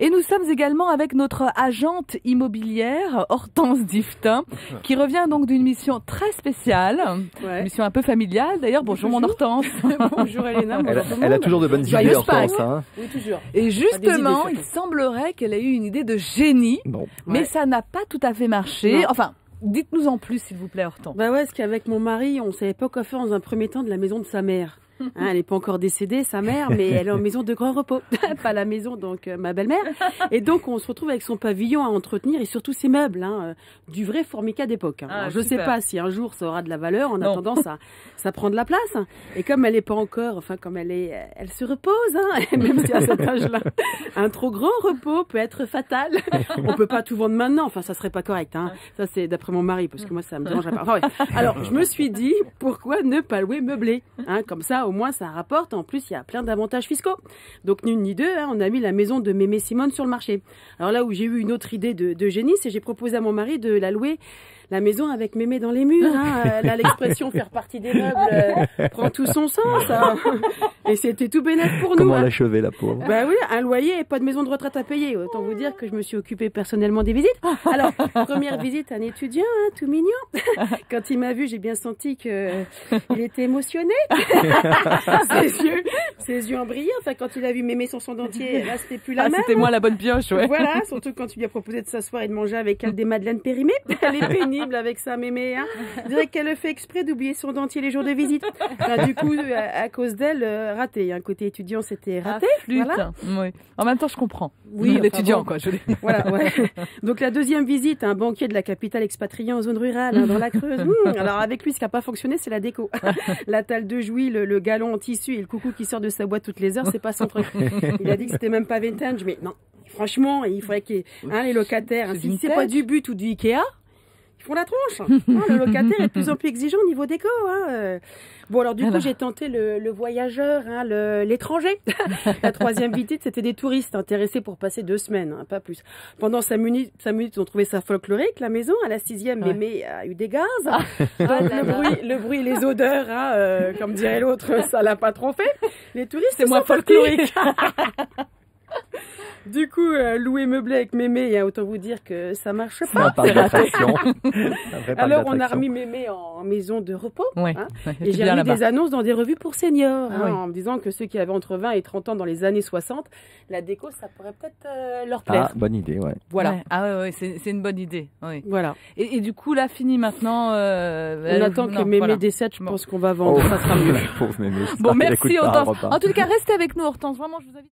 Et nous sommes également avec notre agente immobilière, Hortense Diftin, qui revient donc d'une mission très spéciale, une mission un peu familiale. D'ailleurs, bonjour mon Hortense. Bonjour Elena. Elle a toujours de bonnes idées, Hortense. Hein. Oui, toujours. Et justement, il semblerait qu'elle ait eu une idée de génie, mais ça n'a pas tout à fait marché. Enfin, dites-nous en plus, s'il vous plaît, Hortense. Bah ouais, parce qu'avec mon mari, on savait pas quoi faire dans un premier temps de la maison de sa mère. Hein, elle n'est pas encore décédée, sa mère, mais elle est en maison de grand repos, pas la maison, donc ma belle-mère. Et donc on se retrouve avec son pavillon à entretenir et surtout ses meubles, du vrai formica d'époque. Hein. Je sais pas si un jour ça aura de la valeur. En attendant, ça prend de la place. Et comme elle n'est pas encore, enfin comme elle se repose, même si à cet âge-là, un trop grand repos peut être fatal. On peut pas tout vendre maintenant. Enfin, ça serait pas correct. Hein. Ça c'est d'après mon mari, parce que moi ça me dérange pas. Enfin, ouais. Alors je me suis dit pourquoi ne pas louer meublé, comme ça. Au moins, ça rapporte. En plus, il y a plein d'avantages fiscaux. Donc, ni une ni deux, on a mis la maison de Mémé Simone sur le marché. Alors là où j'ai eu une autre idée de génie, c'est j'ai proposé à mon mari de la louer, la maison avec Mémé dans les murs. Là, l'expression faire partie des meubles prend tout son sens. Et c'était tout bénef pour nous. Comment l'achever, la pauvre? Bah oui, un loyer et pas de maison de retraite à payer. Autant vous dire que je me suis occupée personnellement des visites. Alors, première visite, un étudiant, tout mignon. Quand il m'a vu, j'ai bien senti que il était émotionné. ses yeux en brillaient. Enfin, quand il a vu Mémé sur son dentier, là, c'était plus la même. C'était moi la bonne pioche, ouais. Voilà, surtout quand tu lui as proposé de s'asseoir et de manger avec elle des madeleines périmées. Elle est pénible avec sa Mémé. Je dirais qu'elle le fait exprès d'oublier son dentier les jours de visite. Enfin, du coup, à cause d'elle, raté. Côté étudiant, c'était raté. Voilà. Oui. En même temps, je comprends. Oui, l'étudiant, quoi. Voilà, ouais. Donc, la deuxième visite, un banquier de la capitale expatrié en zone rurale, dans la Creuse. Alors, avec lui, ce qui n'a pas fonctionné, c'est la déco. La table de jouy, le galon en tissu et le coucou qui sort de sa boîte toutes les heures, c'est pas son truc. Il a dit que c'était même pas vintage, mais non. Franchement, il faudrait que les locataires, si c'est pas du but ou du Ikea, ils font la tronche. Le locataire est de plus en plus exigeant au niveau déco. Bon, alors du coup, j'ai tenté le voyageur, l'étranger. La troisième visite, c'était des touristes intéressés pour passer 2 semaines, pas plus. Pendant 5 minutes, ils ont trouvé ça folklorique, la maison. À la 6e, Mémé a eu des gaz. Donc, le bruit et les odeurs, comme dirait l'autre, ça l'a pas trop fait. Les touristes, c'est moins folklorique. Du coup, louer meublé avec Mémé, autant vous dire que ça marche pas. Alors, on a remis Mémé en maison de repos. Et j'ai mis des annonces dans des revues pour seniors, en me disant que ceux qui avaient entre 20 et 30 ans dans les années 60, la déco, ça pourrait peut-être leur plaire. Bonne idée, ouais. Voilà. C'est une bonne idée. Oui. Voilà. Et du coup, là, fini maintenant. On attend que Mémé décède, je pense qu'on va vendre. Ça sera mieux. Pauvre Mémé. Bon, merci Hortense. En tout cas, restez avec nous, Hortense. Vraiment, je vous invite.